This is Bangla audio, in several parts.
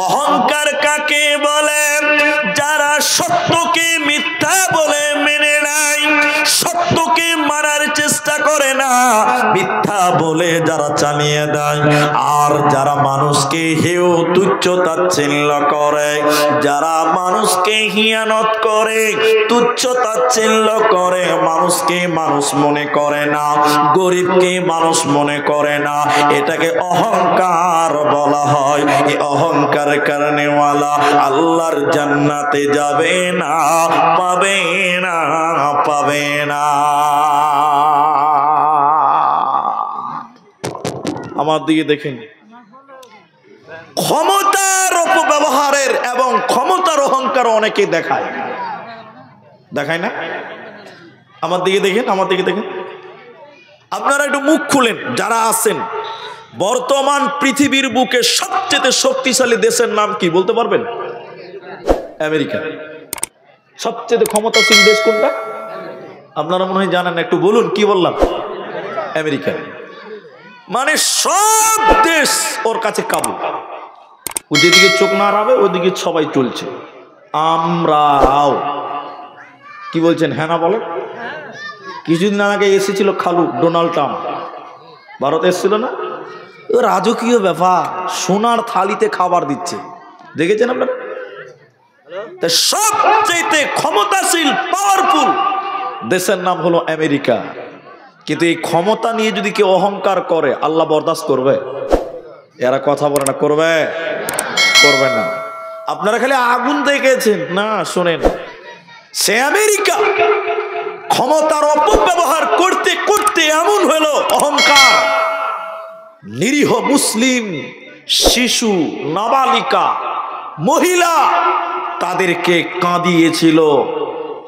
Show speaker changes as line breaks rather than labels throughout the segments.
অহংকার কাকে বলে? যারা সত্যকে মিথ্যা বলে মেনে নেয়, সত্যকে মানার চেষ্টা করে না, মিথ্যা বলে যারা চালিয়ে দেয়। আর যারা মানুষকে হেয় তুচ্ছ তাচ্ছিল্য করে, যারা মানুষকে হিয়ানত করে, তুচ্ছ তাচ্ছিল্য করে, মানুষকে মানুষ মনে করে না, গরিবকে মানুষ মনে করে না, এটাকে অহংকার বলা হয়। এই অহংকার কারণেওয়ালা আল্লাহর জান্নাতে যাবে না, পাবে না, পাবে না। আমার দিকে দেখেন, ক্ষমতার অপব্যবহারের এবং ক্ষমতার অহংকার অনেকে দেখায়, দেখায় না? আমার দিকে দেখেন, আমার দিকে দেখেন। আপনারা একটু মুখ খুলেন যারা আছেন। বর্তমান পৃথিবীর বুকে সবচেয়ে শক্তিশালী দেশের নাম কি বলতে পারবেন? আমেরিকা। সবচেয়ে ক্ষমতাশীল দেশ কোনটা? আপনারা মনে হয় জানেন, একটু বলুন। কি বললাম? আমেরিকা। মানে সব দেশ ওর কাছে কাবু। ও যেদিকে চোখ না রাবে ওদিকে সবাই চলছে। আমরাও কি বলছেন? হ্যাঁ না বলেন। কিছুদিন আগে এসেছিল খালু ডোনাল্ড ট্রাম্প, ভারতে এসেছিল না? রাজকীয় ব্যাপার, সোনার থালিতে খাবার দিচ্ছে, দেখেছেন আপনারা? সবচেয়ে ক্ষমতাশীল পাওয়ারফুল দেশের নাম হলো আমেরিকা। কিন্তু এই ক্ষমতা নিয়ে যদি কেউ অহংকার করে, আল্লাহ বরদাস্ত করবে? এরা কথা বলে না, করবে? করবে না। আপনারা খালি আগুন দেখেছেন না, শোনেন, সে আমেরিকা ক্ষমতার অপব্যবহার করতে করতে এমন হলো অহংকার, নিরীহ মুসলিম শিশু, নাবালিকা, মহিলা তাদেরকে কাঁদিয়েছিল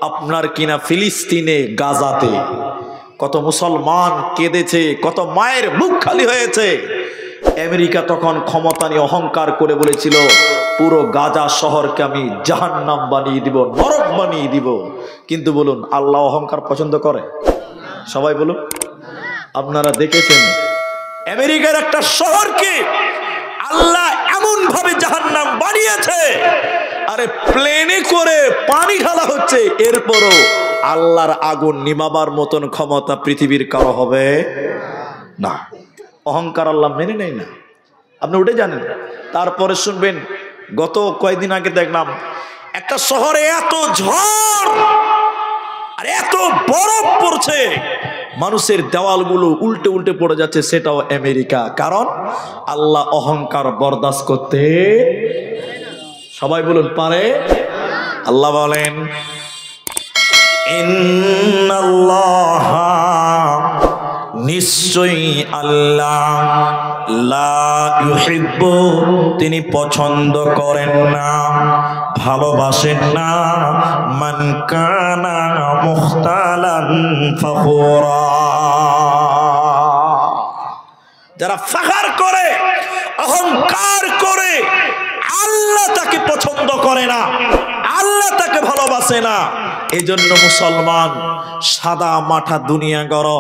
আপনার কিনা ফিলিস্তিনে, গাজাতে। কত মুসলমান কেঁদেছে, কত মায়ের মুখ খালি হয়েছে। আমেরিকা তখন ক্ষমতা নিয়ে অহংকার করে বলেছিল, পুরো গাজা শহরকে আমি জাহান্নাম বানিয়ে দিব, নরক বানিয়ে দিব। কিন্তু বলুন, আল্লাহ অহংকার পছন্দ করে? সবাই বলুন। আপনারা দেখেছেন আমেরিকার একটা শহরকে আল্লাহ এমন ভাবে জাহান্নাম বানিয়েছে, আরে প্লেনে করে পানি ঢালা হচ্ছে, এরপরও আল্লাহর আগুন নিমাবার মতন ক্ষমতা পৃথিবীর কারো হবে না। অহংকার আল্লাহ মেনে নেয় না। আপনি উঠে জানেন। তারপরে শুনবেন, গত কয়েকদিন আগে দেখলাম একটা শহরে এত ঝড় আর এত বরফ পড়ছে, মানুষের দেওয়ালগুলো উল্টে উল্টে পড়ে যাচ্ছে, সেটাও আমেরিকা। কারণ আল্লাহ অহংকার বরদাস্ত করতে, সবাই বলুন, পারে? আল্লাহ বলেন, ইন্নাল্লাহ, নিশ্চয়ই আল্লাহ, লা ইউহিব্বু, তিনি পছন্দ করেন না, ভালোবাসেন না, মান কানা মুখতালান ফখুরা, যারা ফাখার করে, অহংকার করে, আল্লাহ তাকে পছন্দ করে না, আল্লাহ তাকে ভালোবাসে না। এই জন্য মুসলমান সাদা মাঠা দুনিয়া গড়,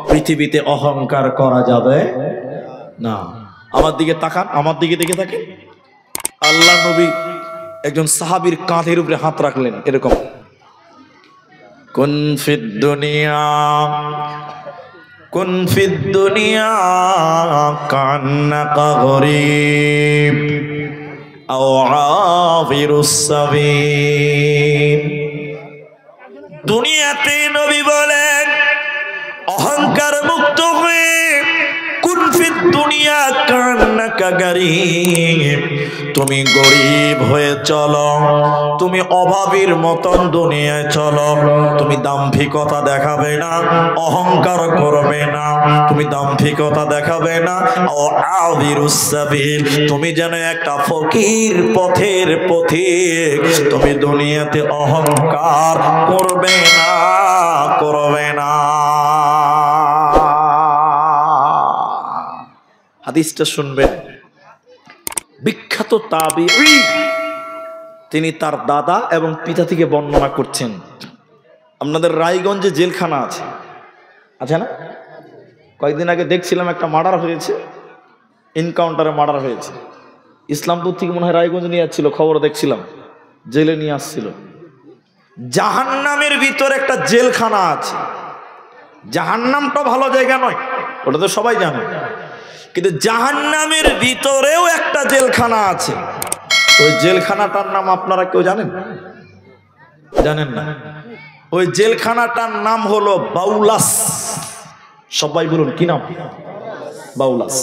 পৃথিবীতে অহংকার করা যাবে না। আমার দিকে তাকান, আমার দিকে দেখে থাকেন। আল্লাহ নবী একজন সাহাবীর কাঁধের উপরে হাত রাখলেন, এরকম, কুন ফিদ দুনিয়া, কুন ফিদ দুনিয়া কান্নাকা গরীব আও আবিরুস সাবিল। দুনিয়াতে নবী বলেন, অহংকার মুক্ত হয়ে কুন ফিদ দুনিয়া কান্নাকা গরীব, তুমি গরিব হয়ে চলো, তুমি অভাবীর মতন দুনিয়ায় চলো, তুমি দাম্ভিকতা দেখাবে না, অহংকার করবে না, তুমি দাম্ভিকতা দেখাবে না, ও আবিরুস সাবিল, তুমি যেন একটা ফকির, পথের পথিক, তুমি দুনিয়াতে অহংকার করবে না, করবে না। হাদিসটা শুনবেন, বিখ্যাত তাবিঈ, তিনি তার দাদা এবং পিতা থেকে বর্ণনা করছেন। আপনাদের রায়গঞ্জে জেলখানা আছে, আছে না? কয়েকদিন আগে দেখছিলাম একটা মার্ডার হয়েছে, এনকাউন্টারে মার্ডার হয়েছে। ইসলামপুর থেকে মনে হয় রায়গঞ্জ নিয়ে যাচ্ছিল, খবর দেখছিলাম, জেলে নিয়ে আসছিল। জাহান্নামের ভিতরে একটা জেলখানা আছে। জাহান্নামটা ভালো জায়গা নয়, ওটা তো সবাই জানে, কিন্তু জাহান্নামের ভিতরেও একটা জেলখানা আছে। ওই জেলখানাটার নাম আপনারা কেউ জানেন? জানেন না? ওই জেলখানাটার নাম হলো বাউলাস। সবাই বলুন কি নাম? বাউলাস।